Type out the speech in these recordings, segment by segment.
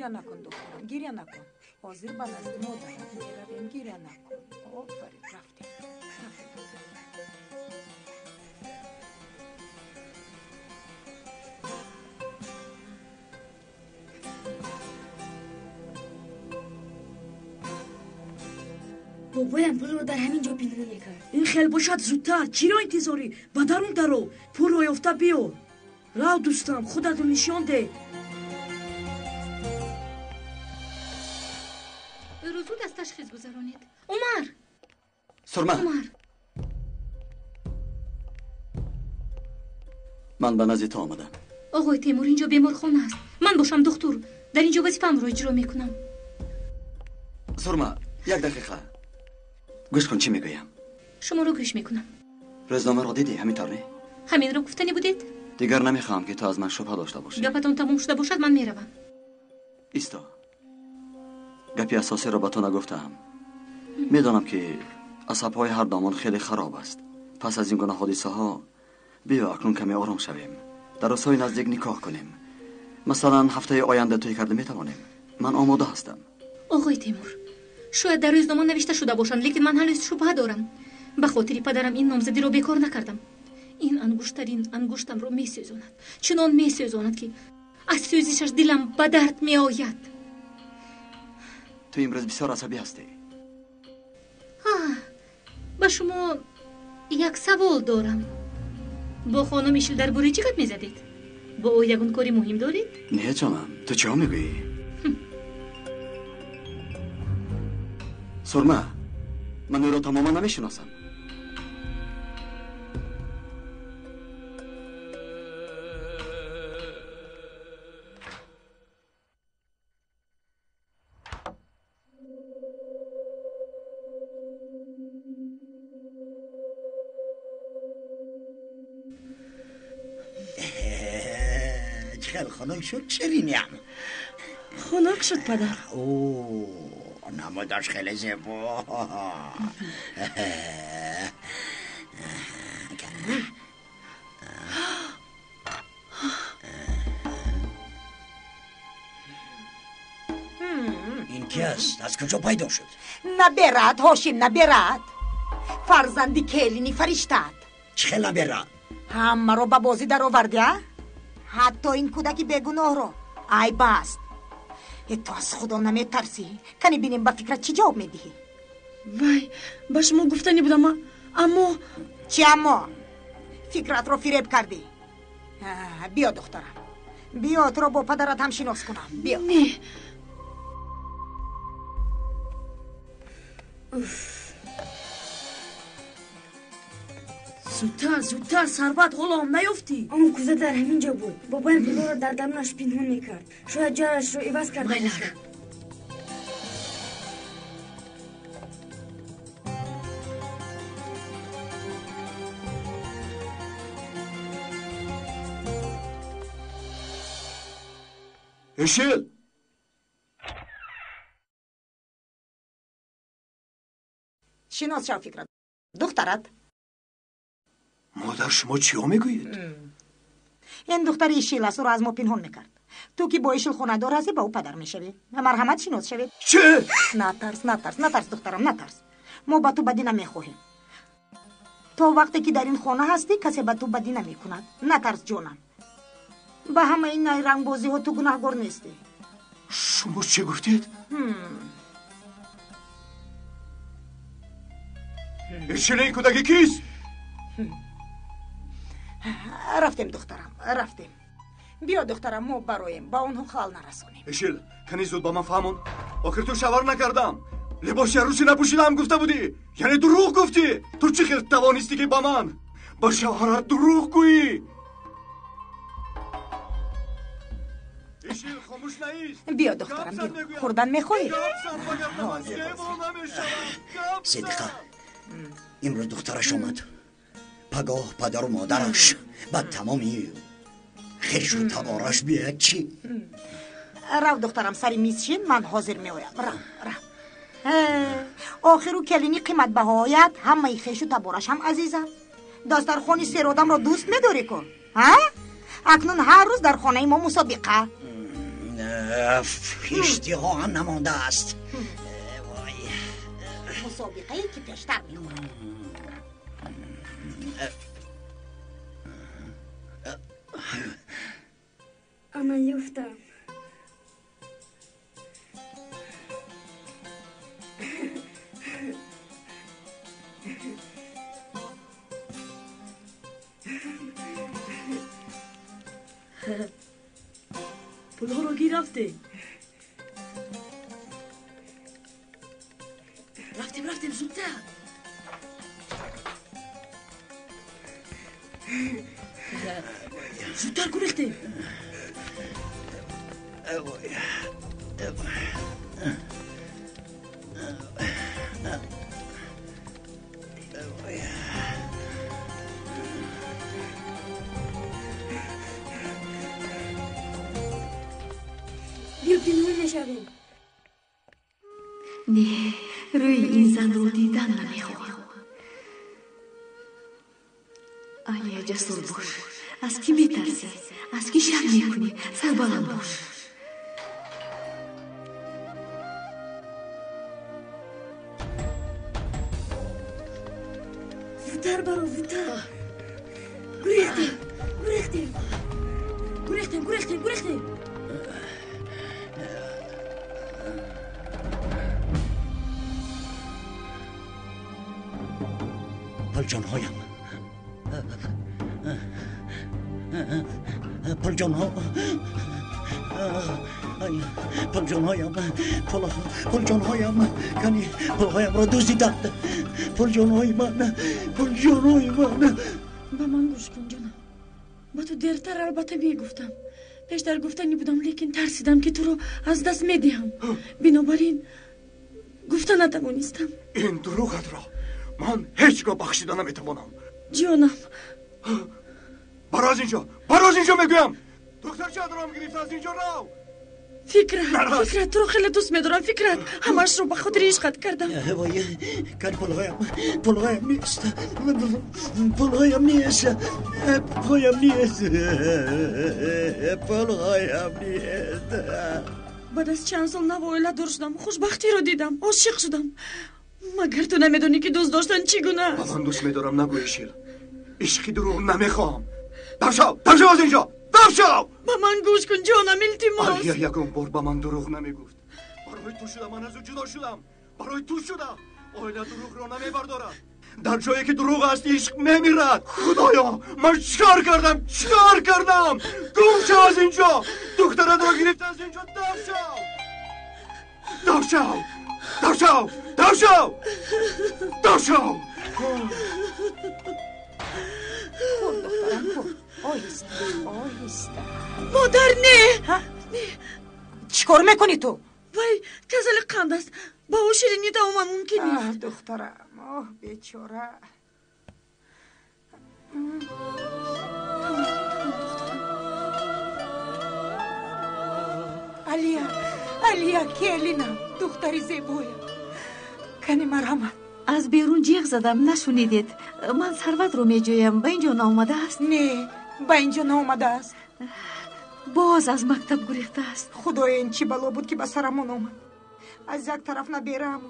گریه نکن دخترم، گریه نکن. حاضر به نزد مادرم میرویم، گریه نکن. آفرین، رفتیم. بابایم پول رو در همین جا پنهون کرد. این خیلی باشد زودتر. چی را انتظاری؟ به درون درو. پول رو یافته بیار. راو دوستم، خودت رو نشان ده. روزو از تشخیص گذرانید. عمر سرمه، عمر، من به نزد تو آمدم. آقای تیمور اینجا بیمارخانه است. من باشم دکتر، در اینجا وظیفه‌ام رو اجرا میکنم. سرمه، یک دقیقه گوش کن چی میگویم. شما رو گوش میکنم. روزنامه را دیدی؟ همینطور نه؟ همین رو گفتنی بودید؟ دیگر نمیخوام که تو از من شبهه داشته باشی. گپتون تموم شده باشد من میروم. ایستا، گپی اساسی را به تو نگفتم. میدانم که عصب‌های هر دامان خیلی خراب است. پس از این گونه حادثه ها بیا اکنون کمی آرام شویم. در روزهای نزدیک نکاح کنیم. مثلا هفته آینده توی کرده میتوانیم. من آماده هستم. آقای تیمور، شاید در روزنامه نوشته شده باشند، لیکن من هنوز شبهه دارم. به خاطر پدرم این نامزدی رو بیکار نکردم. این انگشترین انگشتم رو میسوزاند، چنان میسوزاند که از سوزشش دلم به درد میآید. تو امروز بسیار عصبی هستی. با شما یک سوال دارم. با خانم ایشل در باره چی گپ میزدید؟ با او یگون کاری مهم دارید؟ نه جانم، تو چه میگویی؟ سرمه، من او را تماما نمیشناسم. خیلی خنک شد چرینیم. خنک شد پدر. اوه نماداش خیلی زیبا. این کی است؟ از کجا پیدا شد؟ نبرد هاشم، نبرد. فرزندی کلینی فرشتد. چه نبرد؟ همه رو به بازی در آورده. حتی این کودکی بگناه رو. ای بست. تو از خدا نمیترسی؟ کنی بینیم با فکرت چی جواب میدهی؟ وای، با شما گفتنی بودم اما چی اما؟ فکرت رو فریب کردی. بیا دخترم، بیا تو رو با پدرت هم شناس کنم. بیا. نه. زودتر ثروت غلام نیفتی. اما کوزه در همین جا بود. بابایم پول رو در درونش پنهون میکرد. شاید جارش رو عوض کرده باشد. ایشل، شناس شو فکرت. دخترت مادر شما چی ها میگویید؟ این دختر ایشیل است رو از ما پنهان میکرد. تو که با ایشیل خونه‌دار هستی با او پدر میشوی. مرحمت شناس شوی. چه؟ نترس دخترم، نترس. ما با تو بدی نمیخواهیم. تا وقتی که در این خانه هستی کسی با تو بدی نمیکند. نترس جانم. به همه این رنگ بازی ها تو گناهگار نیستی. شما چه گفتید؟ ایشیل این کودکی کیست؟ رفتیم دخترم، رفتیم. بیا دخترم ما برایم با اونها خال نرسونیم. ایشیل، کنی زود با من فهمون. آخر تو شوار نکردم. لباس عروسی نپوشیدم گفته بودی. یعنی دروغ گفتی. تو چه خیلی توانستی که با من با شوهرت دروغ گویی؟ ایشیل خاموش نیست. بیا دخترم، بیا. خوردن میخوایی؟ صدیقه، امروز دخترش اومد. پگاه پدر و مادرش بعد تمامی خیش و تبارش بیاد چی؟ رو دخترم سری میز شین، من حاضر میایم. رو آخر و کلینی قیمت بهایت همه خیش و تبارش هم عزیزم. دسترخوان سرادم را دوست میداری کن. اکنون هر روز در خانه ما مسابقه. اشتها هم نمانده است. مسابقه ای که پیشتر میخورم. عملیافتم. پولها رو گیر رفته. رفتیم زودتر. زودتر گریختیم. بیا پینوی نشویم. نه، روی این زن رو دیدن نمیخواهم. آلیا جسور باش. از کی میترسی؟ از کی شک میکنی؟ سربلند باش. زودتر برو زودتر. گریختیم. پلجانهایم. پلجانهایم. کنی پلهایم را دزدیدند. پلجانهای من. با من گوش کن جانم. با تو دیرتر البته میگفتم. پیشتر گفتنی بودم لیکن ترسیدم که تو رو از دست میدهم. بنابراین گفته نتوانستم. این دروغت را من هیچگاه بخشیده نمیتوانم. جانم برو از اینجا میگویم. دکتر چادرم گرفت، از اینجا رو. فکرت تو رو خیلی دوست میدارم. فکرت همش رو به خاطر عشقت کردم. وای کن پلهایم نیست. بعد از چند سال نوایله دور شدم. خوشبختی رو دیدم. عاشق شدم. مگر تو نمیدونی که دوست داشتن چگونه است؟ من دوست میدارم نگوی شیل. عشقی دروغ نمیخوام. دمشو از اینجا. دمشو با من گوش کن جانم التماس. آلیا یکم بار با من دروغ نمیگفت. برای تو شدم من از او جدا شدم. برای تو شدم. آیله دروغ رو نمیبردارد. در جایی که دروغ است عشق نمیرد. خدایا من چیکار کردم؟ گم شو از اینجا. دخترت رو گرفت از اینجا. دمشو خور دخترم خور. آهسته. مادر نه. چیکار میکنی تو؟ وای کسل قند است. با او شیرینی دوام ممکن نیست. دخترم بیچاره. علیا کلینم دختری زیبوی کنی مرحمت. از بیرون جیغ زدم نشنیدید. من ثروت رو میجویم. به اینجا نامده است؟ نه به اینجا نامده است. باز از مکتب گریخته است. خدای این چی بلا بود که به سرمون آمد. از یک طرف نبیرم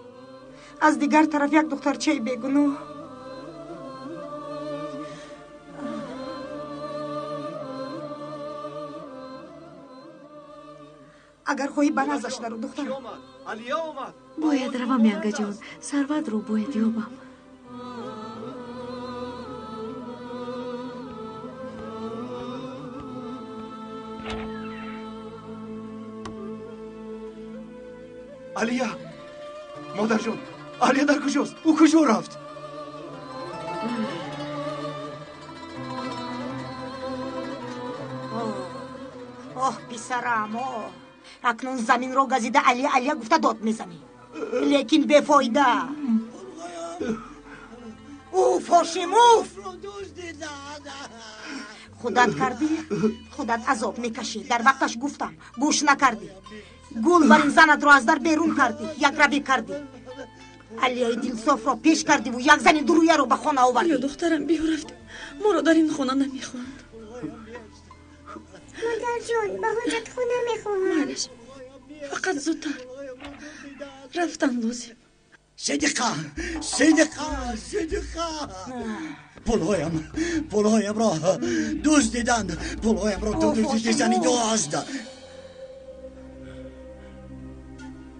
از دیگر طرف یک دخترچه بیگناه. اگر خواهی بنازش درو دختر. علیا آمد. باید روم ینگه جان. ثروت رو باید یابم. علیا مادر جان. علیا در کجاست؟ او کجا رفت؟ پسرم اکنون زمین رو گزیده. علیا گفته داد میزنی لیکن بفایده. اوف خودت کردی. خودت عذاب میکشی. در وقتش گفتم گوش نکردی. گول بر این زنت رو از در بیرون کردی. یک ربی کردی. علیای دلصاف رو پیش کردی و یک زن درویه رو به خانه آوردی. یا دخترم بیو رفتی. ما رو در این خانه نمیخواند. مادر جان به حاجت خونه میخواهم. فقط زودتر رفتن لازم. صدقه پولهایم را دزدیدند. پولهایم را دزدیدن دزد.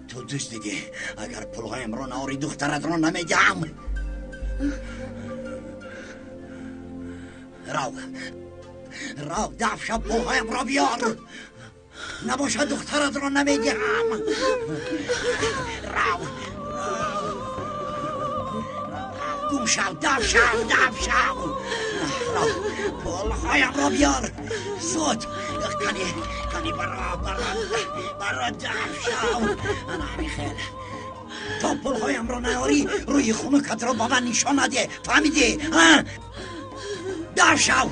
تو دزدیدی. اگر پولهایم را ناری دخترت را نمیدم. رو دفع شب پولهایم را بیار. نباشد دخترت را نمیدم. رو گم شو. دفع شو. رو پولهایم را بیار زود. کنی برا دفع شو. انا همین خیل. تا پولهایم را نیاری روی خونکت را با من نشان نده. فهمیدی؟ دفع شو.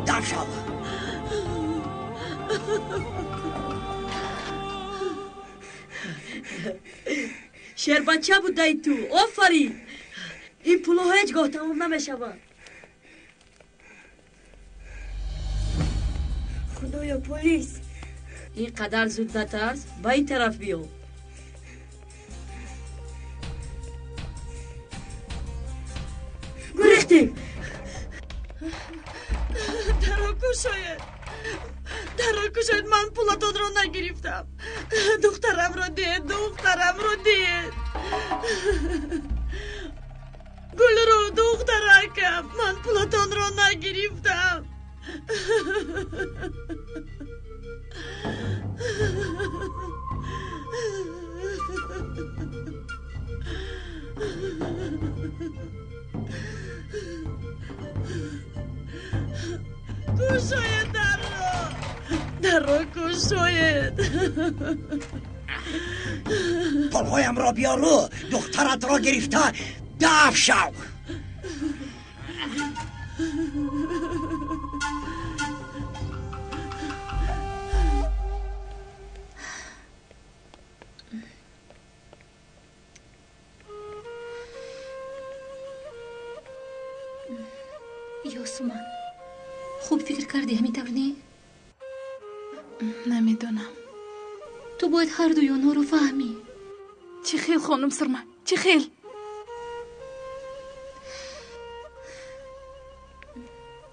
دفع شو. شیر بچه بود دایی تو. آفرین. این پولها هیچگاه تمام نمیشود. خدایا پلیس. این قدر زود نترس. با این طرف بیا. گریختیم. درا شاید من پولاتون رو نگرفتم. دخترم رو دید. گل رو دخترکم. من پولاتون رو نگرفتم. گوشاید در رو گوشاید. پولهایم را بیارو. دخترت را گرفته. دفع شو. یاسمان خوب فکر کردی همین طور نه؟ نمیدونم. تو باید هر دوی آنها رو فهمی. چی خیل خانم سرمن، چی خیل؟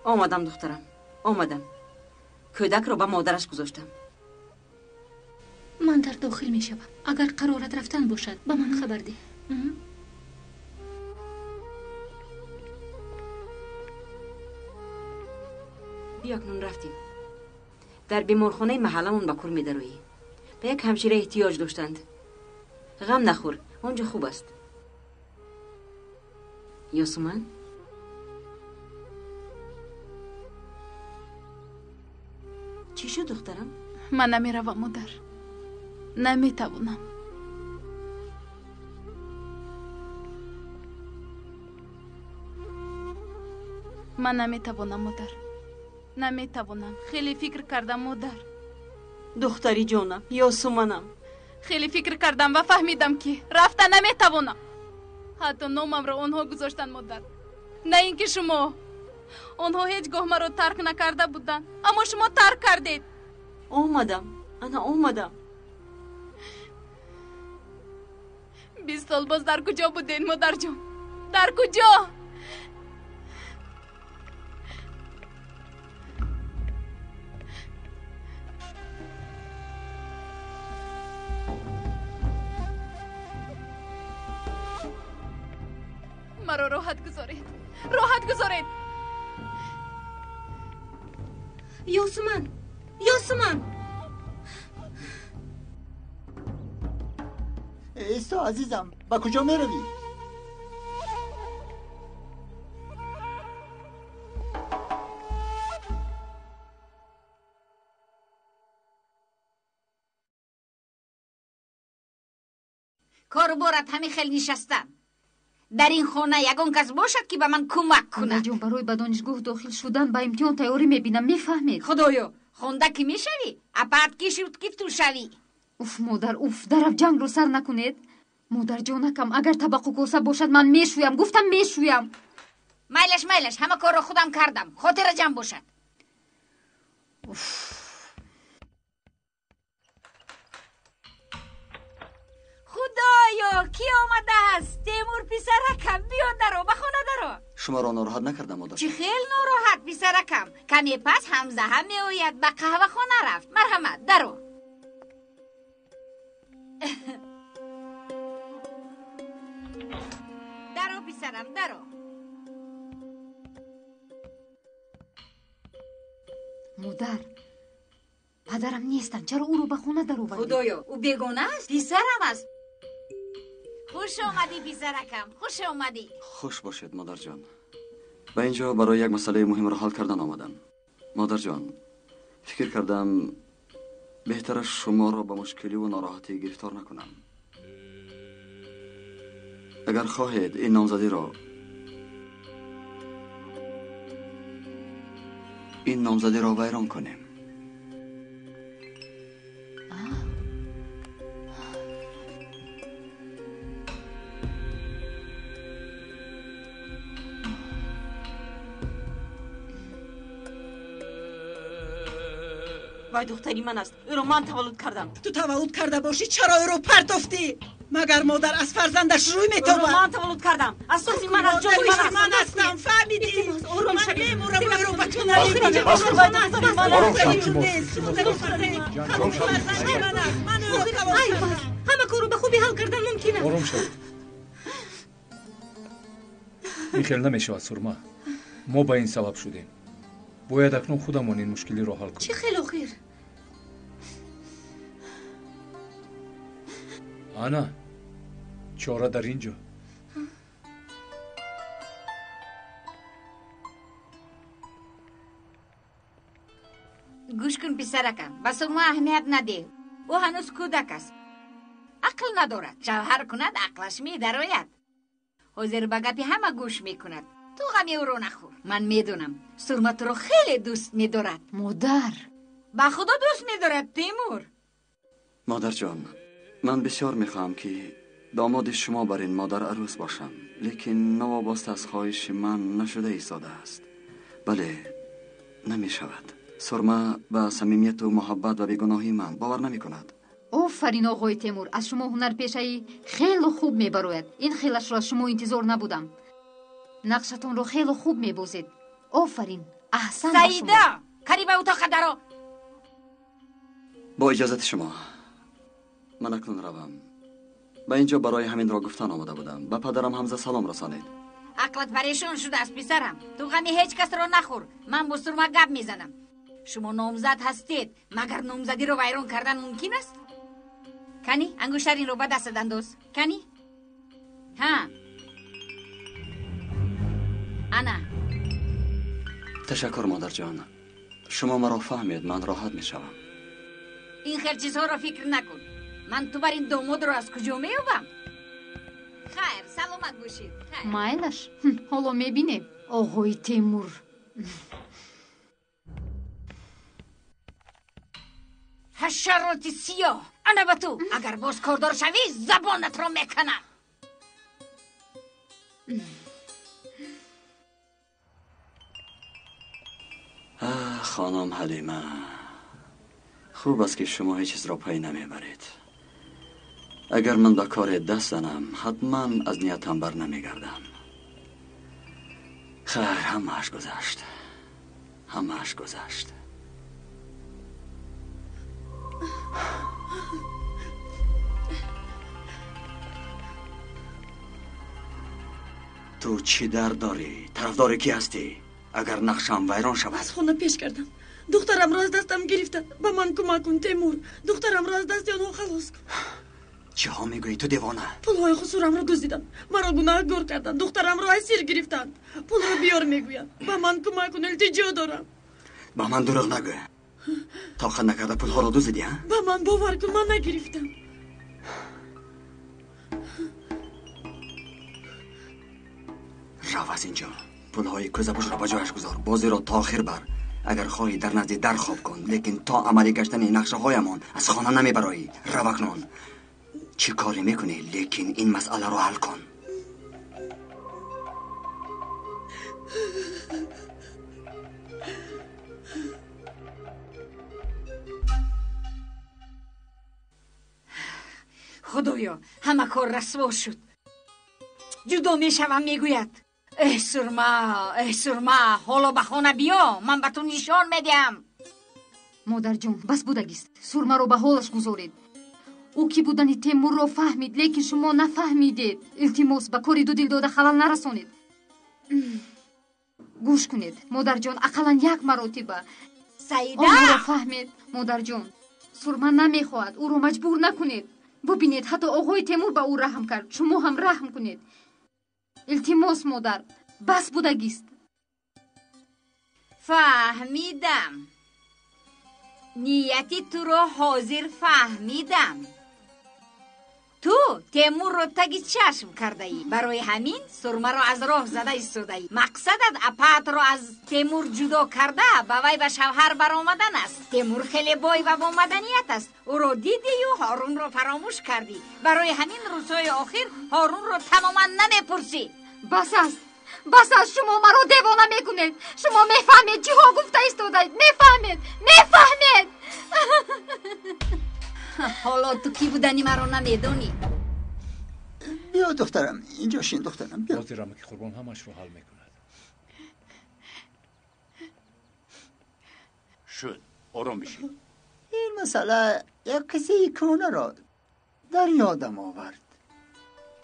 آمدم دخترم، آمدم. کودک رو به مادرش گذاشتم. من در داخل می شوم. اگر قرارت رفتن باشد به من خبر ده. بیا اکنون رفتیم. در بیمارخانه محلمون به کور می درویی. به یک همشیره احتیاج داشتند. غم نخور، اونجا خوب است. یاسمان؟ چی شد دخترم؟ من نمیروم مادر. نمیتوانم. من نمیتوانم مادر. نمیتوانم. خیلی فکر کردم مادر. دختری جانم، یاسمنم. خیلی فکر کردم و فهمیدم که رفتن نمیتوانم. حتی نامم را آنها گذاشتن مادر. نه اینکه شما. آنها هیچگاه مرا ترک نکرده بودن، اما شما ترک کردید. آمدم. انا آمدم. 20 سال باز در کجا بودین مادر جان؟ در کجا؟ مرا راحت گذارید. راحت گذارید. یاسمان. ایستا عزیزم، با کجا می روی؟ کاربارت همین خیلی نشستم. در این خانه یگان کس باشد که به من کمک کنه. جون برای به دانشگاه داخل شدن با امتحان تیاری میبینم. میفهمید؟ خدایا خونده که میشوی اپرت کی شد کیف تو شوی. اوف مادر اوف، در جنگ رو سر نکنید. مادر جانکم اگر طبق و کوسه باشد من میشویم. گفتم میشویم. میلش همه کار رو خودم کردم. خاطر جمع باشد. خدایا کی آمده است؟ تیمور پسرکم بیا درو به خانه درو. شما را ناراحت نکردم مادر؟ چی خیل ناراحت پسرکم. کمی پس حمزه هم میآید به قهوه خانه رفت. مرحمت درو. درو پسرم درو. مادر پدرم نیستن، چرا او رو به خونه در آوردی؟ خدایا او بیگانه است؟ پسرم است. خوش آمدی پسرکم، خوش آمدی. خوش باشید مادر جان. به اینجا برای یک مسئله مهم را حل کردن آمدم. مادر جان، فکر کردم بهتر است شما را به مشکلی و ناراحتی گرفتار نکنم. اگر خواهید این نامزدی را ویران کنیم. وای دختری من است. او رو من تولد کردم. تو تولد کرده باشی چرا او رو پرتافتی؟ مگر مادر از فرزندش روی میتابد؟ او رو من تولد کردم. اساسی من از جای من هستم. فهمیدی؟ آروم شو. میمورم او رو بچه همه کارو به خوبی حل کردن ممکنه. آروم شو. این خیلی نمیشه سرما. ما به این سبب شدیم. باید اکنون خودمون این مشکلی رو حل کنیم. چه خیلی خیر. آنا چاره در اینجا. گوش کن پسرکم، بس ما اهمیت نده. او هنوز کودک است. عقل ندارد. شوهر کند عقلش می درآید. حاضر به گپی همه گوش میکند. تو غمی او رو نخور. من میدونم سرما تو رو خیلی دوست میدارد. مادر به خدا دوست میدارد تیمور. مادر جان، من بسیار میخواهم که داماد شما بر این مادر عروس باشم، لیکن نوابسته از خواهش من نشده ایستاده است. بله، نمیشود. سرما به صمیمیت و محبت و بیگناهی من باور نمی کند. آفرین آقای تیمور، از شما هنر پیشه‌ای خیلی خوب میبروید. این خیلش را شما انتظار نبودم. نقشتون رو خیلی خوب میبوزید. آفرین، احسن. سعیده قریب اتاق درو. با اجازت شما من اکنون روم. به اینجا برای همین را گفتن آمده بودم. به پدرم حمزه سلام رسانید. عقلت پریشان شده است پسرم. تو غمی هیچ کس را نخور. من با سرما گپ میزنم. شما نامزد هستید، مگر نامزدی رو ویران کردن ممکن است؟ کنی انگشترین رو به دست انداز. کنی ها انا. تشکر مادر جان. شما مرا فهمید، من راحت می شوم. این خیلی چیزها را فکر نکن. من تو بر این داماد رو از کجا میابم؟ خیر سلامت باشید. مایلش حالا میبینیم آقای تیمور. حشرات سیاه، انا به تو اگر باز کاردار شوی زبانت را میکنم. خانم حلیمه، خوب است که شما هیچ چیز را پی نمیبرید. اگر من به کار دست زنم حتما از نیتم بر نمیگردم. خیر، همه‌اش گذشت. همه‌اش گذشت. تو چی درد داری؟ طرفدار کی هستی؟ اگر نقشم ویران شود. از خونه پیش کردم. دخترم را از دستم گرفتن. به من کمک کن تیمور. دخترم را از دست آنها خلاص کن. چه ها میگویی تو دیوانه؟ پولهای خسورم را دزدیدن. مرا گناهکار کردن. دخترم را اسیر گرفتن. پول را بیار میگویم. به من کمک کن، التجا دارم. به من دروغ نگو. طاقت نکرده پولها را دزدیدی؟ به من باور کن، من نگرفتم. رو از اینجا. پولهای کوزبوش را به جایش گذار. بازی را تا آخر بر. اگر خواهی در نزد در خواب کن، لیکن تا عملی گشتن نقشه هایمان از خانه نمیبرایی. رو اکنون. چی کاری میکنی؟ لیکن این مسئله را حل کن. خدایا همه کار رسوا شد. جدا میشوم میگوید ای سرما حالا به خانه بیا، من به تو نشان میدم. مادر جون بس بودگیست، سرما رو به حالش گذارید. او کی بودنی تیمور رو فهمید لیکن شما نفهمیدید. التماس به کاری دو دل داده خلل نرسونید. گوش کنید مادر جون، اقلا یک مرتبه سیده آن رو فهمید. مادر جون سرما نمیخواهد، او رو مجبور نکنید. ببینید حتی آقای تیمور به او رحم کرد، شما هم رحم کنید. التماس مادر، بس بودگیست. فهمیدم، نیتی تو رو حاضر فهمیدم. تو تیمور رو تگی چشم کرده ای، برای همین سرما رو از راه زده ایستاده ای. مقصدت اپات رو از تیمور جدا کرده به وی به شوهر برآمدن است. تیمور خیلی بای و با مدنیت است، او رو دیدی و هارون رو فراموش کردی. برای همین روزهای آخر هارون رو تماما نمیپرسی. بس است شما مرا دیوانه میکنید. شما میفهمید چی ها گفته ایستاده اید. میفهمید حالا تو کی بودنی مرا نمیدونی؟ بیا دخترم اینجا شین. دخترم بیا. حاضرم که قربان همش رو حل میکند. شد آرام بشی. این مسئله یک قصه کهنه را در یادم آورد.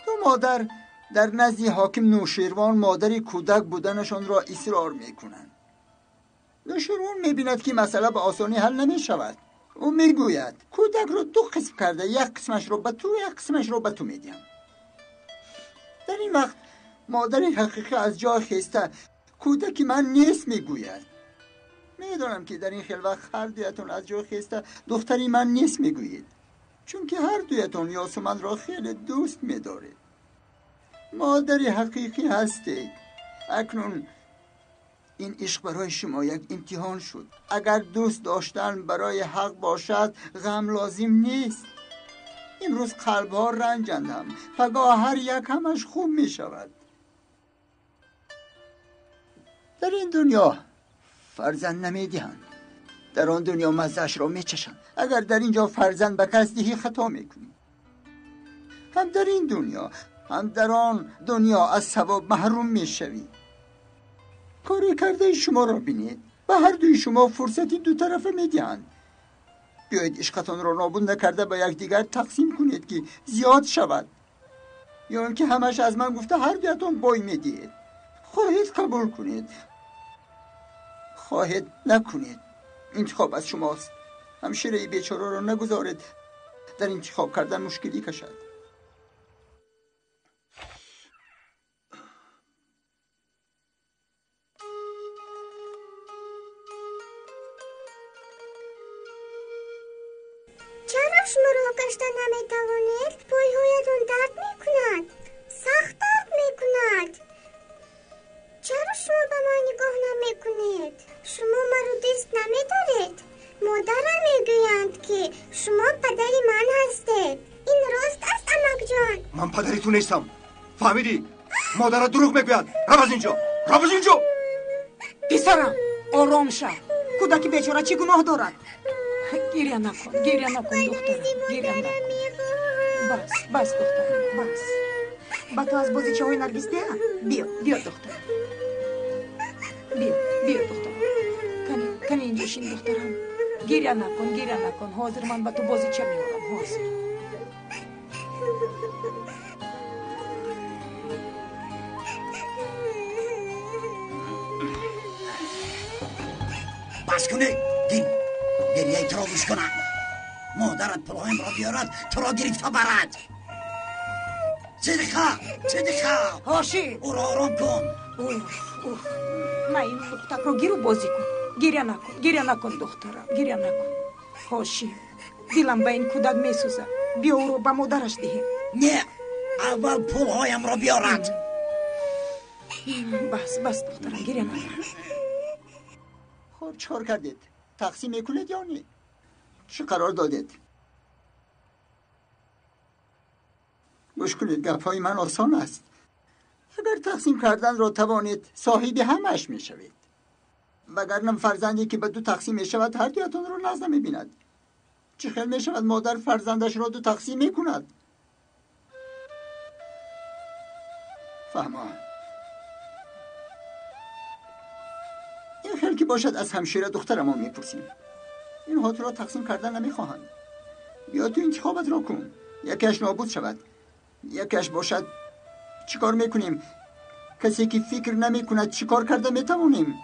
دو مادر در نزد حاکم نوشیروان مادر کودک بودنشان را اصرار میکنند. نوشیروان میبیند که مسئله به آسانی حل نمیشود. او میگوید کودک رو دو قسم کرده، یک قسمش رو به تو، یک قسمش رو به تو میدیم. در این وقت مادر حقیقی از جا خسته کودک من نیست میگوید. میدونم که در این خلوت هر دویتون از جا خسته دختری من نیست میگویید، چون که هر دویتون یاسمن را خیلی دوست میدارید. مادر حقیقی هستید. اکنون این عشق برای شما یک امتحان شد. اگر دوست داشتن برای حق باشد غم لازم نیست. امروز قلبها رنجندم، پگاه هر یک همش خوب می شود. در این دنیا فرزند نمی دهند، در آن دنیا مزهش را می چشند. اگر در اینجا فرزند به کس دهی خطا می کنی. هم در این دنیا هم در آن دنیا از ثواب محروم می شوی. کاری کرده شما را بینید، به هر دوی شما فرصتی دو طرفه می دهند. بیایید عشقتان را نابود نکرده با یک دیگر تقسیم کنید که زیاد شود، یا اینکه همش از من گفته هر دویتون بای می دهید. خواهید قبول کنید، خواهید نکنید. انتخاب از شماست. همشیره بیچاره را نگذارید در انتخاب کردن مشکلی کشد. چرا شما راه گشتن نمیتوانید؟ پایهایتان درد میکند، سخت درد میکند. چرا شما به من نگاه نمیکنید؟ شما مرا دوست نمیدارید. مادرم میگویند که شما پدری من هستید. این راست است عمک جان؟ من پدری تو نیستم، فهمیدی؟ مادرت دروغ میگوید. رو از اینجا، رو از اینجا. پسرم آرام شو. کودک بیچاره چی گناه دارد؟ گریه نکن دخترم، گریه نکن. بس دخترم، بس. با تو از بازیچه های نرگس ده؟ بیا دخترم، بیا دخترم. کنی اینجا شین دخترم. گریه نکن. حاضر من با تو بازیچه میارم. حاضر. بس کنید دین، گریه تو را گوش کنم. مادرت پلایم را بیارد تو را گرفته برد. صدقه هاشی او را آرام کن. من این دختر رو گیرو بازی کن. گریه نکن دخترم، گریه نکن. هاشی دلم به این کودک میسوزه. بیا او رو به مادرش دهیم. نه، اول پولهایم را بیارد. بس دخترم، گریه نکن. خب چکار کردید؟ تقسیم میکنید یا نه؟ چه قرار دادید؟ گوش کنید، گپ های من آسان است. اگر تقسیم کردن را توانید صاحب همش میشوید، وگرنه فرزندی که به دو تقسیم میشود هر دویتان را نزد میبیند. چه خیل میشود مادر فرزندش را دو تقسیم میکند؟ فهمان این خیل که باشد از همشیره دخترمان میپرسیم. اینها تو را تقسیم کردن نمیخواهند. بیا تو انتخابت را کن، یکیش نابود شود، یکیش باشد. چیکار میکنیم؟ کسی که فکر نمیکند چیکار کرده میتوانیم؟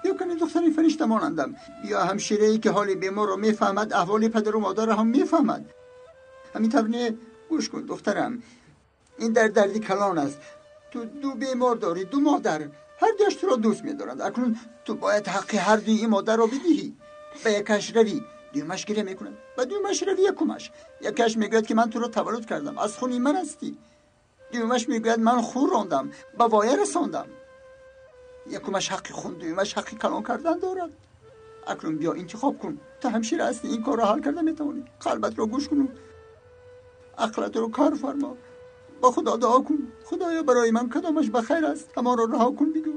بیا کنیم دختری فرشته مانندم، بیا همشیره‌ای که حال بیمار را میفهمد احوال پدر و مادر را هم میفهمد. همین طور گوش کن دخترم، این دردی کلان است. تو دو بیمار داری، دو مادر، هر دوش تو را دوست می‌دارند. اکنون تو باید حق هر دوی این مادر را بدهی. به یکش روی دیومش گریه میکنند، به دیومش روی یکمش. یکش میگوید که من تو را تولد کردم، از خونی من هستی. دیومش میگوید من خون راندم، به وایه رساندم. یکمش حق خون، دیومش حق کلان کردن دارد. اکنون بیا انتخاب کن، تو همشیره هستی، این کار را حل کرده میتوانی. قلبت را گوش کن، عقلت رو کار فرما، با خدا دعا کن. خدایا برای من کدامش بخیر است، اما را رها کن. بگو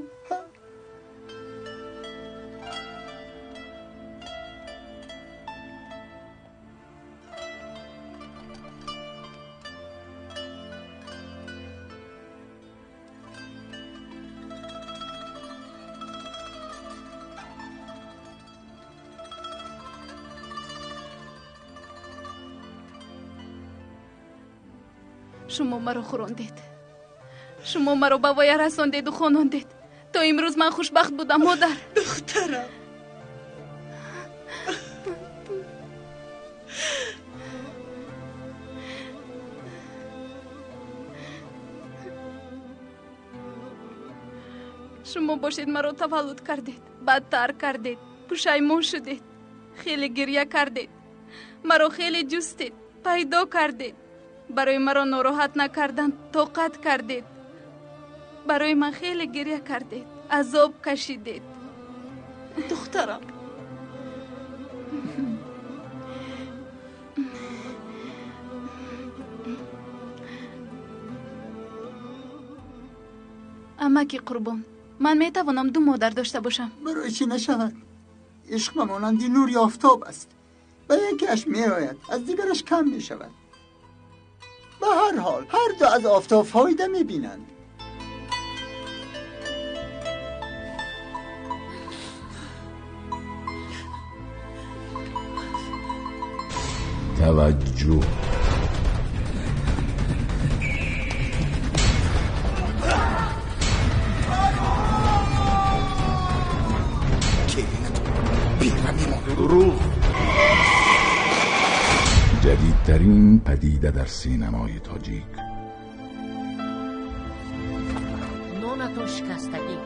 شما مرا خوراندید، شما مرا به وایه رساندید و خواندید تا امروز من خوشبخت بودم مادر. دخترم شما باشید مرا تولد کردید، بدتر کردید، پشیمون شدید، خیلی گریه کردید، مرا خیلی جستید، پیدا کردید، برای مرا ناراحت نکردن طاقت کردید، برای من خیلی گریه کردید، عذاب کشیدید. دخترم امکی قربان، من میتوانم دو مادر داشته باشم؟ برای چی نشود؟ عشق مانندی نوری آفتاب است، به یکیش میآید از دیگرش کم میشود. به هر حال هر دو از آفتاب فایده میبینند. توجه دروغ جدیدترین پدیده در سینمای تاجیک. نونتون شکستگی.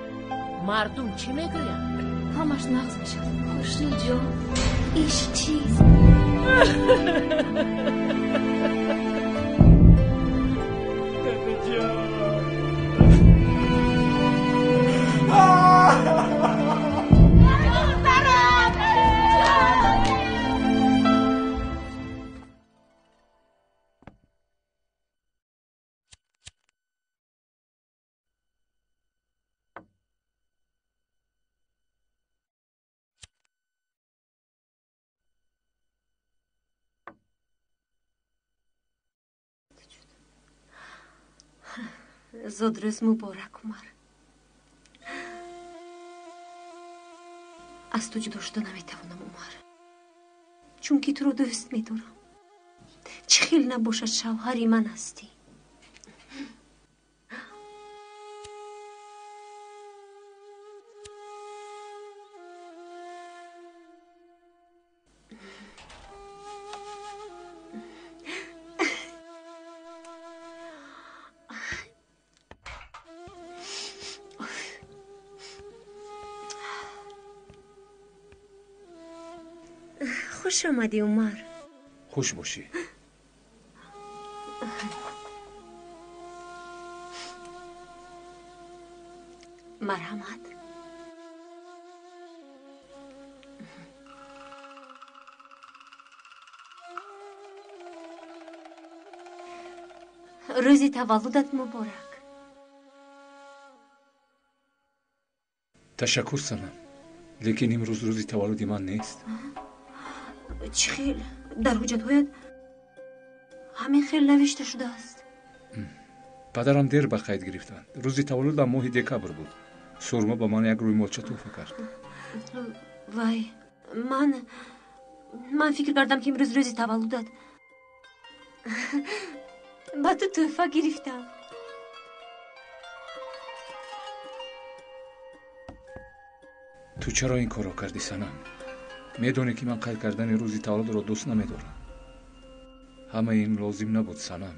مردم چی میگویند؟ همش نقص میشه. خوشی جان ایش چیز زود مبارک عمر. از تو جدا شده نمیتوانم عمر، چون که تو رو دوست میدارم. چه خیلی نباشد شوهری من هستی. خوش آمدی عمر. خوش باشی. مرحمت. روزی تولدت مبارک. تشکر سنم، لیکن امروز روزی تولد من نیست. چی خیل؟ در حجت‌هایت همین خیل نوشته شده است. پدرم دیر به قید گرفتند. روزی تولدم ماه دکبر بود. سرما به من یک روی مالچه تحفه کرد. وای، من فکر کردم که امروز روزی تولدت. با تو تحفه گرفتم. تو چرا این کارو کردی سنم؟ میدونی که من قید کردن روزی تولد رو دوست نمیدارم. همه این لازم نبود سنم.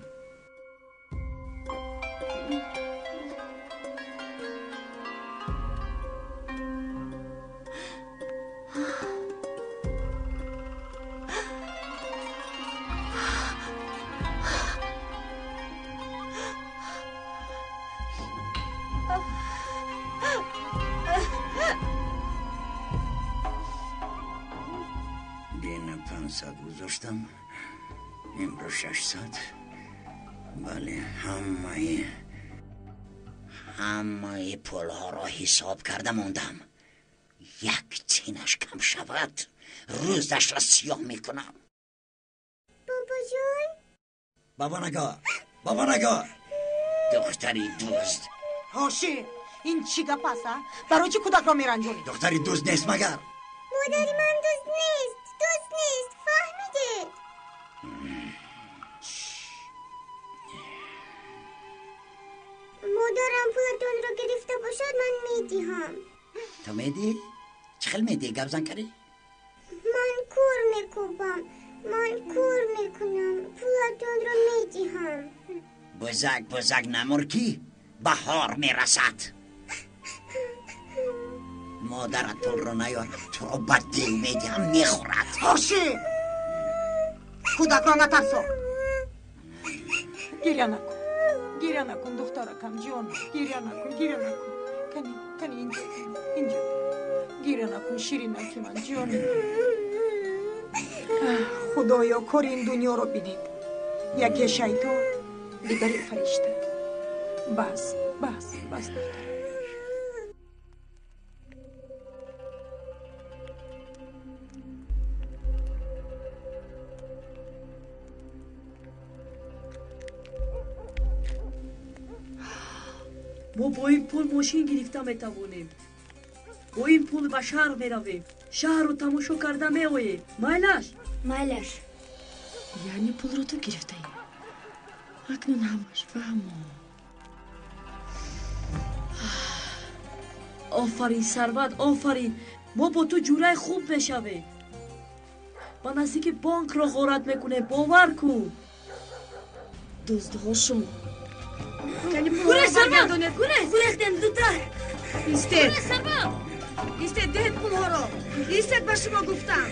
بین 500 گذاشتم، امروز 600. بله، همه پول ها را حساب کرده موندم. یک تینش کم شود روزش را سیاه میکنم. بابا جان، بابا نگاه دختری دوست. هاشی، این چی گپ است؟ برای چی کودک را میرنجونی؟ دختری دوست نیست مگر؟ مادری من دوست نیست فهمیده. مادرم پولتون رو گرفته باشد من میدیم. تو میدی؟ چه خیلی میدی؟ گبزن کردی؟ من کور میکنم پولتون رو میدیم. بزرگ نمرکی بهار میرسد. مادرت پول رو نیار، تو رو بدی میدیم میخورد. هاشی، کودک را نترسان. گریه نکن دخترکم جان، گریه نکن. کنی اینجا گریه نکن شیرینکی من جان. خدایا کار این دنیا رو بینید، یکی شیطان دیگری فرشته. بس دختر. ما با این پول ماشین گرفته میتوانیم. با این پول به شهر میرویم، شهر رو تماشا کرده میآییم. مایلش. یعنی پول رو تو گرفته ای؟ اکنون همش فهمم. آفرین ثروت، آفرین. ما با تو جوره خوب میشویم. با نزدیک بانک را غارت میکنه، باور کن. دزدها شما. گونه سربان، گونه دوتر. لیستت دهت پولها را. لیستت به شما گفتم.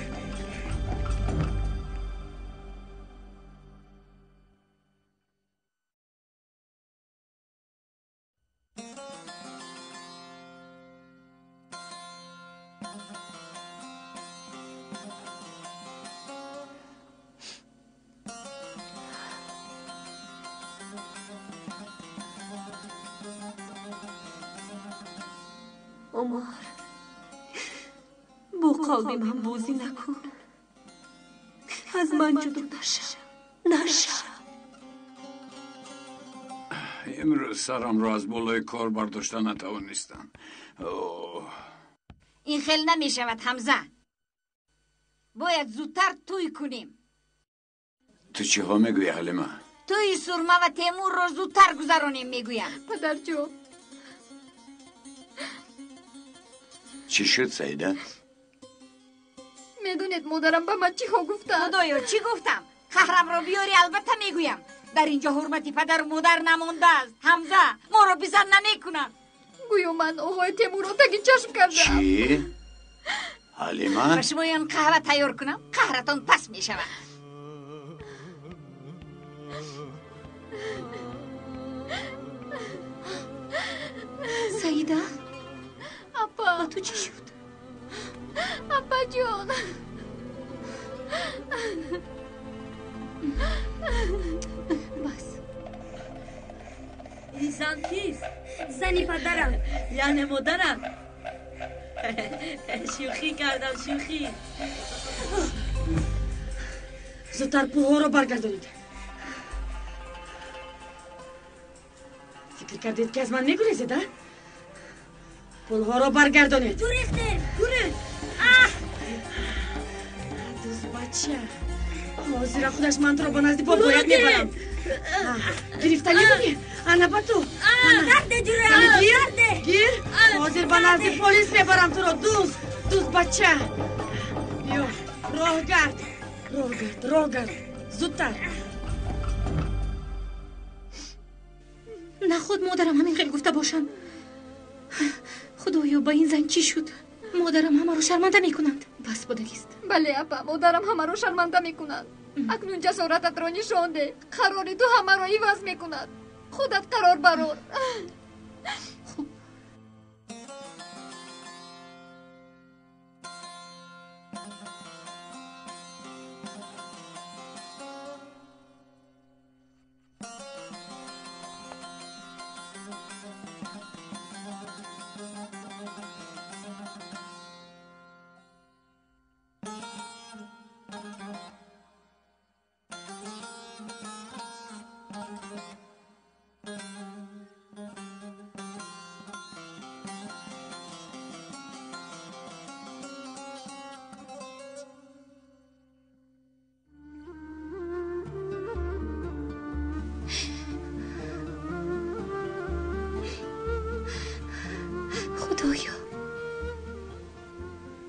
عمر، با قلبی من بازی نکن. از من جدا نشم. امروز سرم را از بالای کار برداشتن نتوانستم. این خیلی نمی شود حمزه. باید زودتر توی کنیم. تو چی ها میگوی حلیمه؟ توی سرما و تیمور رو زودتر گذرانیم میگویم. پدر جو، چی شد سعیده؟ میدونید مادرم به من چی ها گفتم؟ خدایا چی گفتم؟ خواهرم رو بیاری البته میگویم. در اینجا حرمتی پدر و مادر نمونده است. حمزه ما رو بیزار نمیکنن. گویا من آقای تیمور رو تگی چشم کردم. چی؟ حلیمه؟ به شما این قهوه تیار کنم قهرتان پس میشود. سعیده، اپا با تو چی شد؟ اپا جون، بس. این زن کیست؟ زنی پدرم. یعنی مادرم. شوخی کردم شوخی. زودتر پولها رو برگردانید. فکر کردید که از من میگریزید ها؟ پولها رو برگردانید. گریخته گره. دوست بچه حاضر خودش من تو رو با نزدی با باید میبرم. گرفتنی بگی انا با تو درده جوره گیر حاضر با نزدی پلیس میبرم تو رو. دوست بچه بیا راه گرد زودتر. نه خود مادرم همین خیلی گفته باشن. خدایا با این زن چی شد؟ مادرم همه رو شرمنده میکنند. بس بودگیست. بله اپا مادرم همه رو شرمنده میکنند. اکنون جسارتت را نشانده. قرار تو همه رو عوض میکند. خودت قرار برار. خوب.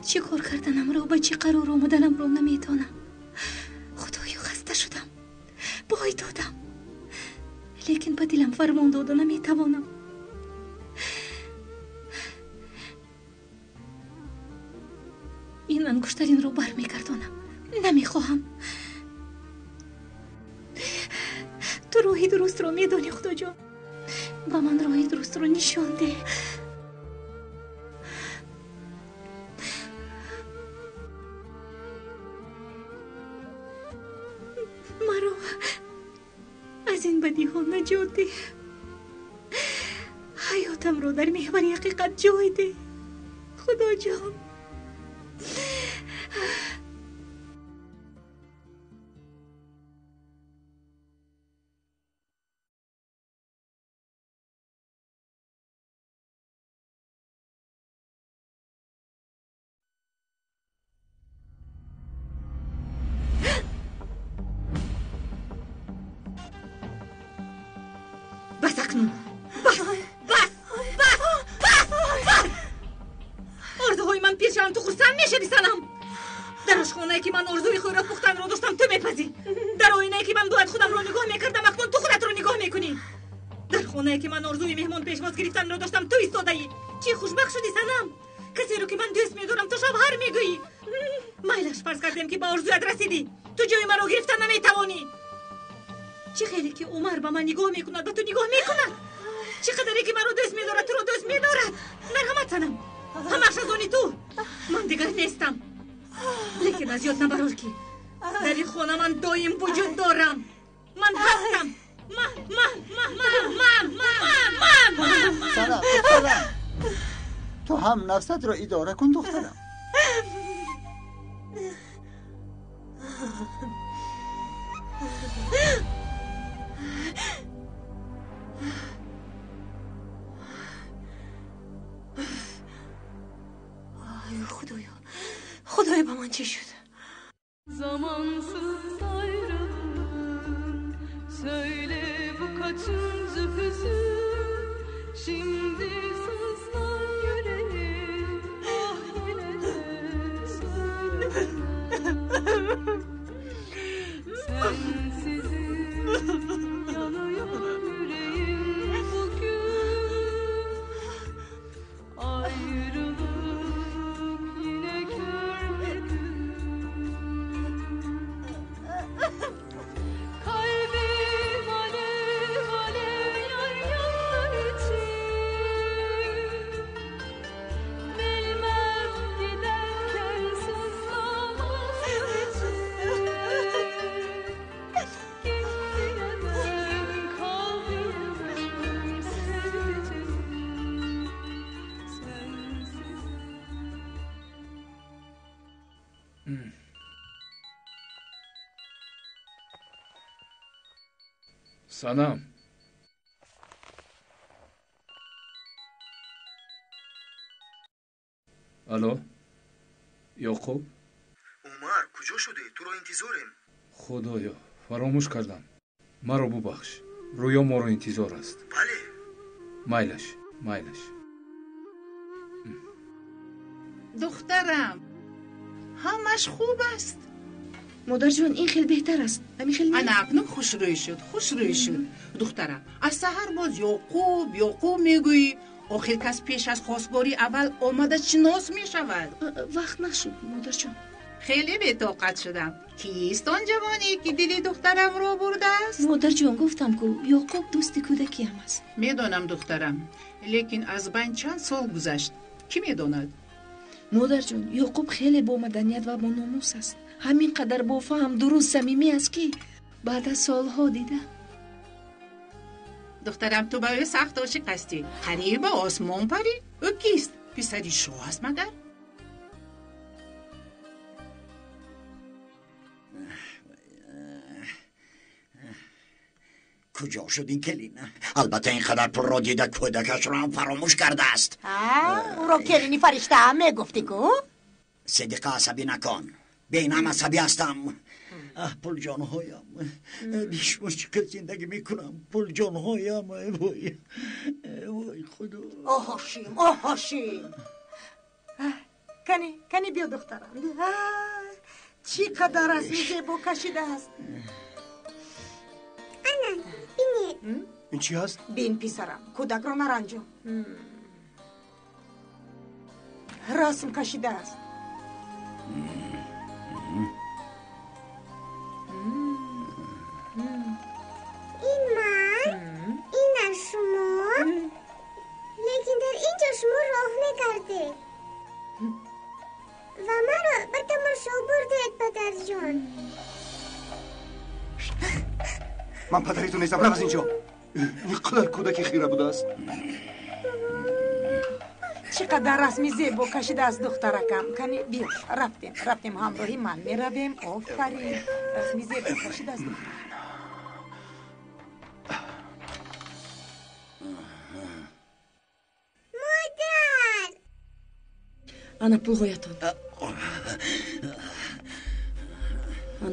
چی کار کردنم رو با چی قرار آمدنم رو نمیتونم. خدایا خسته شدم. بای دادم. لیکن به دلم فرمان داده نمیتوانم. این انگشترین رو بر میگردانم. نمیخواهم. تو راهی درست رو میدانی خدا جان. با من راهی درست رو نشان ده. مرا از این بدی ها نجات ده. حیاتم رو در محور حقیقت جای ده خدا جان. بس اکنون بس آرزوهای من پیشم تو خورسن میشه بیسنم. در آشخانه که من آرزوی خوراک پختن رو داشتم تو میپذی. در آینه که من باید خودم رو نگاه میکردم اکنون تو خودت رو نگاه میکنی. در خانه که من آرزوی مهمان پیشواز گرفتن رو داشتم تو ایستاده ای. چی خوشبخت شدی سنم. کسی رو که من دوست میدارم تو شوهر میگویی. مایلش فرض کردیم که با آرزویت رسیدی. تو جای من رو گرفتن نمیتوانی. چه خیلی که عمر با من نگاه میکند به تو نگاه میکند. چقدری که من رو دوست میدارد تو رو دوست میدارد. مرحمت سنم. همش از آنی تو. من دیگر نیستم. لیکن از یاد نبرار که در این خانه من دایم وجود دارم. من هستم. سلام دخترم. تو هم نفست رو اداره کن دخترم. خدایا با من چی شد؟ Zamansız ayrılık, söyle bu kaçıncı hüzün, şimdi sızlan yüreğim, ah yine de söyle. Sensizim yanıyor yüreğim bugün, ayrılık yine görmedim. Kalbim alev alev yar yanlar için. санам. الو یعقوب عمر کجا شده؟ تو را انتظاریم. خدایا فراموش کردم. مرا ببخش. رویا ما رو انتظار است. بله. مایلش. دخترم همش خوب است. مادر جان این خیلی بهتر است. همین خیلی انا اکنون خوش روی شد. دخترم از سحر باز یعقوب میگویی. آخر کس پیش از خواستگاری اول آمده شناس میشود. وقت نشد مادر جان. خیلی بی‌طاقت شدم. کیست آن جوانی که دل دخترم رو برده است؟ مادر جان گفتم که یعقوب دوست کودکی هم است. میدانم دخترم، لیکن از بین چند سال گذشت. کی میداند؟ مادر جان یعقوب خیلی با مدنیت و با ناموس است. همین قدر با فهم درست صمیمی است که بعد از سالها دیده. دخترم تو به او سخت عاشق هستی. قریب به آسمان پری؟ او کیست؟ پسری شاه است مگر؟ کجا شد این کلین؟ البته اینقدر پر را دیده کودکش را هم فراموش کرده است. او را کلینی فرشته همه گفتی کو؟ صدیقه عصبی نکن. بینم عصبی هستم. پول جانهایم بیش مشکل زندگی میکنم. پول جانهایم وای خدا. آهاشیم کنی بیا دخترم. چی قدر از این زیبا کشیده است. انا بینید. این چی هست؟ بین پیسرم کودک را نرنجو. رسم کشیده است. این من این شما لیکن در اینجا شما راه نکرده و مرا به تماشا بردید پدر جان. من پدریتون نیستم. رفت از اینجا. اینقدر کودکی خیره بوده است. چقدر رسمی زیبا کشیده از دخترکم. کنی بیا رفتیم همراهی من میرویم. آفرین رسمی زیبا کشیده از دخترکم. مادر انا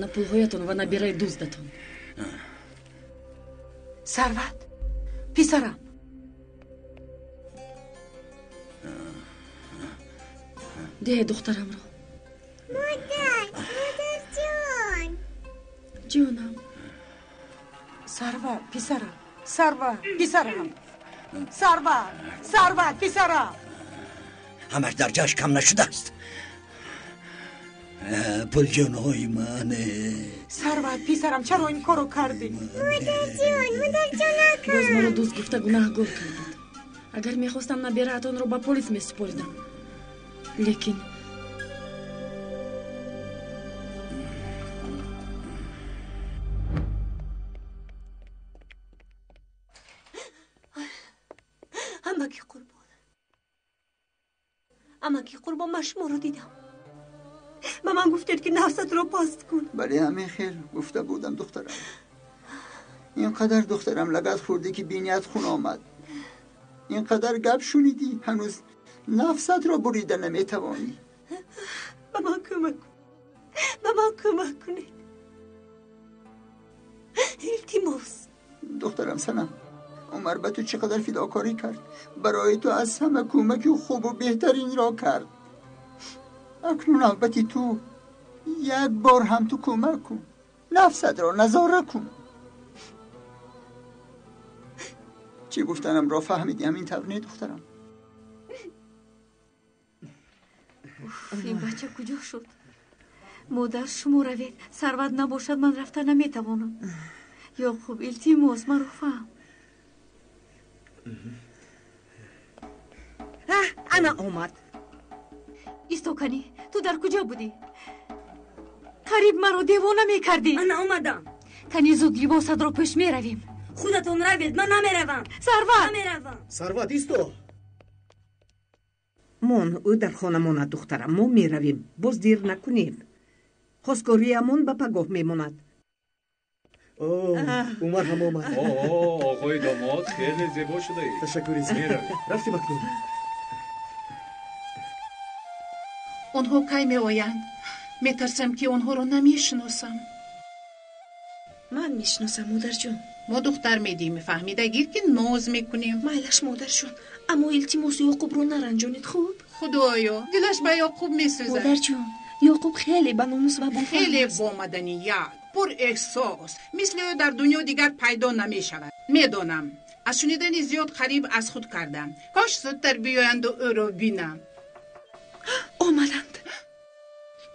پولهایتان و نبیرای دزدتان. ثروت پسرم ده دخترم را. مادر جان. جانم. ثروت پسرم. همش در جاش کم نشده است. پول جانهای منه. ثروت پسرم چرا این کارو کردی؟ مادر جان باز مرا دوست گفته گناهگار کردید. اگر میخواستم نبیرهتان رو با پلیس میسپردم، لیکن امکی قربان من شما رو دیدم. به من گفتید که نفست رو پاست کن. بله همین خیل گفته بودم دخترم. اینقدر دخترم لگد خورده که بینیت خون آمد. اینقدر گپ شنیدی هنوز نفست را بریده نمیتوانی. به من کمک کنید. التماس. دخترم سنم عمر به تو چقدر فداکاری کرد. برای تو از همه کمک و خوب و بهترین را کرد. اکنون البته تو یک بار هم تو کمک کن. نفست را نظاره کن. چی گفتنم را فهمیدی همین طور دخترم؟ این بچه کجا شد؟ مادر شما روید. ثروت نباشد من رفته نمیتوانم. یا خوب التماس من رو فهم. انا آمد. ایستوکنی تو در کجا بودی؟ قریب مرا دیوانه میکردی. من آمدم. کنی زود لباست را پیش میرویم. خودتون روید من نمیروم. ثروت ایستو. مون او در خانه ماند دخترم. ما میرویم. باز دیر نکنید. خواستگاریمون به پگاه میماند. عمر هم اومد. آقای داماد خیلی زیبا شده ای. تشکری زیاد. رفتیم اکنون. آنها کی می آیند؟ میترسم که آنها رو نمیشناسم. من میشناسم مادر جون. ما دختر میدیم فهمیده گیر که ناز میکنیم. مایلش مادر جون، اما التماس یعقوب رو نرنجونید خوب. خدایا دلش به یعقوب میسوزه. مادر جون، یعقوب خیلی با ناموس و با خیلی با مدنیت، پر احساس، مثل او در دنیا دیگر پیدا نمیشود. میدانم از شنیدن زیاد قریب از خود کردم. کاش زودتر بیایند و او رو بینم. آمدند.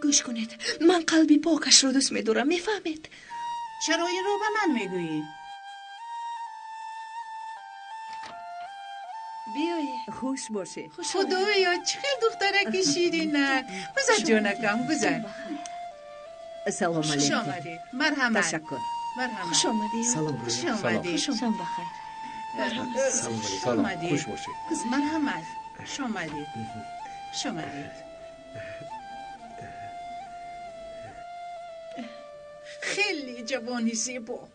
گوش کنید، من قلبی پاکش رو دوست میدارم، میفهمید؟ چرا این رو به من میگویی؟ بیایی. خوش باشه. خدایا چه دخترکی شیرینه. گذر جانکم گذر. سلام علیکم. خوش آمدید. مرحمت. تشکر. مرحمت. خوش آمدید. سلام. خوش آمدید. خوش بخیر. سلام. خوش باشید. مرحمت. خوش آمدید. خوش آمدید. خیلی جوانی زیبا.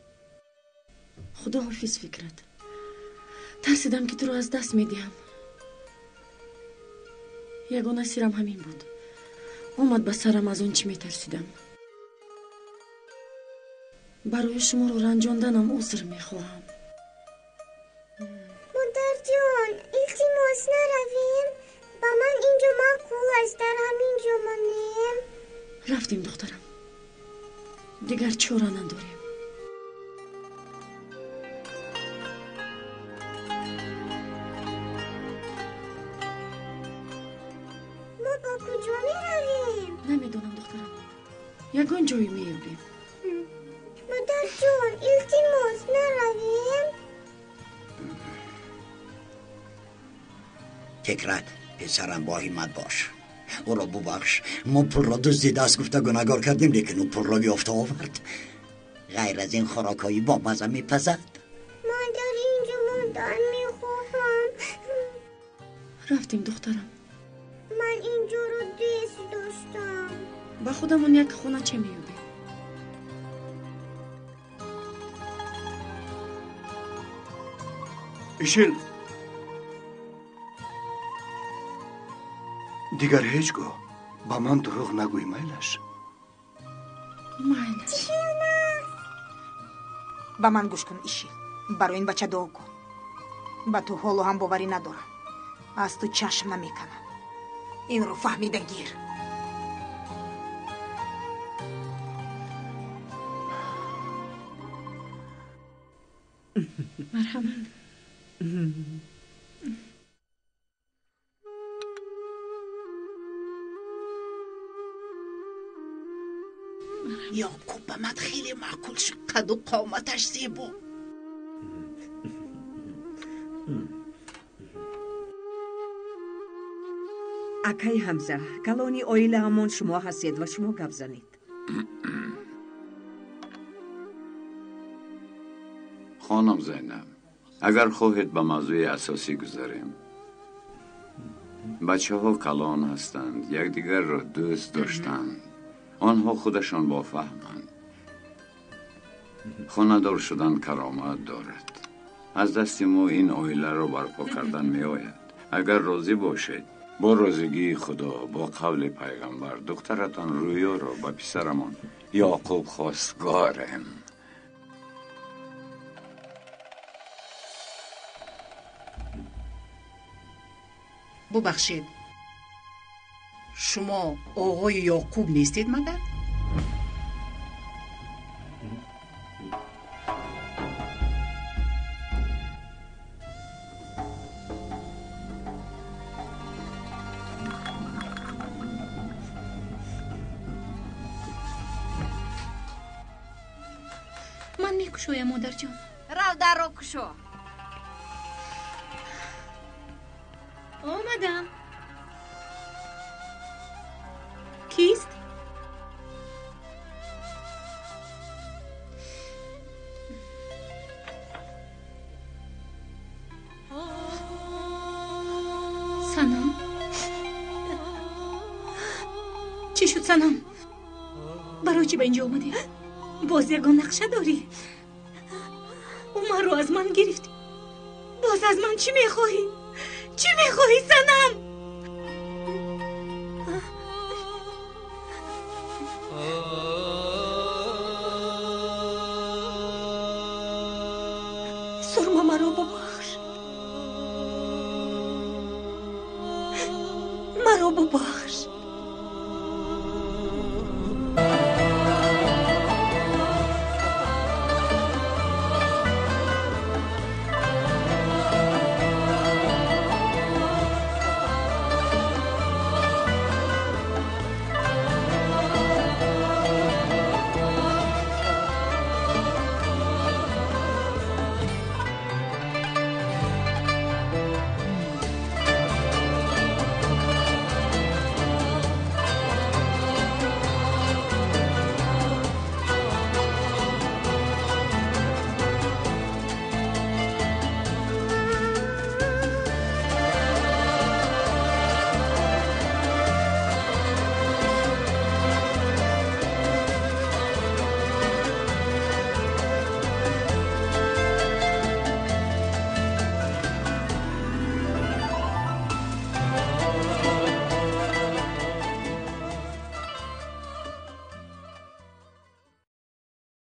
خدا حافظ فکرت. ترسیدم که تو رو از دست میدیم. یگانه سیرم همین بود. اومد به سرم از اون چی میترسیدم. برای شما رو رنجاندنم عذر میخواهم. مادر جان، التماس نرویم؟ با من اینجا معقول است، در همینجا مانیم. رفتیم دخترم. دیگر چاره نداریم. ما با کجا میرویم؟ نمیدونم دخترم. یگان جایی میرویم. مادر جان، التماس نرویم؟ فکرت پسرم با همت باش، او را ببخش. ما پول را دزدیده است گفته گناهکار کردیم، لیکن او پول را یافته آورد. غیر از این خوراکایی با مزه میپزد. من در اینجا موندن میخواهم. رفتیم دخترم. من اینجا رو دوست داشتم. با خودمون یک خونه چه میوبیم؟ ایشیل دیگر هیچگاه با من دروغ نگوی میلش. میلش. با من گوش کن ایشیل. برای این بچه دعا کن. با تو حال و هم باوری ندارم. از تو چشم نمیکنم. این رو فهمیده گیر. مرحمت. یعقوب به من خیلی معقول شد. قد و قامتش زیبا. اکای حمزه، کلانی اویله همون شما هستید و شما گپ زنید. خانم زینب، اگر خواهید به موضوع اساسی گذاریم. بچه ها کلان هستند، یکدیگر را دوست داشتند. آنها خودشان با فهمند. خانه‌دار شدن کرامت دارد. از دست ما این عائله را برپا کردن می آید. اگر راضی باشید با رازیگی خدا، با قول پیغمبر، دخترتان رویا را به پسرمان یعقوب خواستگاریم. ببخشید، شما آقای یعقوب نیستید مگر؟ من میکشویم مادر جان. رو در رو کشو. آمدم. کیست؟ سنم. چی شد سنم؟ برای چی به اینجا آمدی؟ باز یگان نقشه داری؟ من رو از من گرفتی. باز از من چی میخواهی؟ چی میخواهی سنم؟ سرما مرا ببخش، مرا ببخش.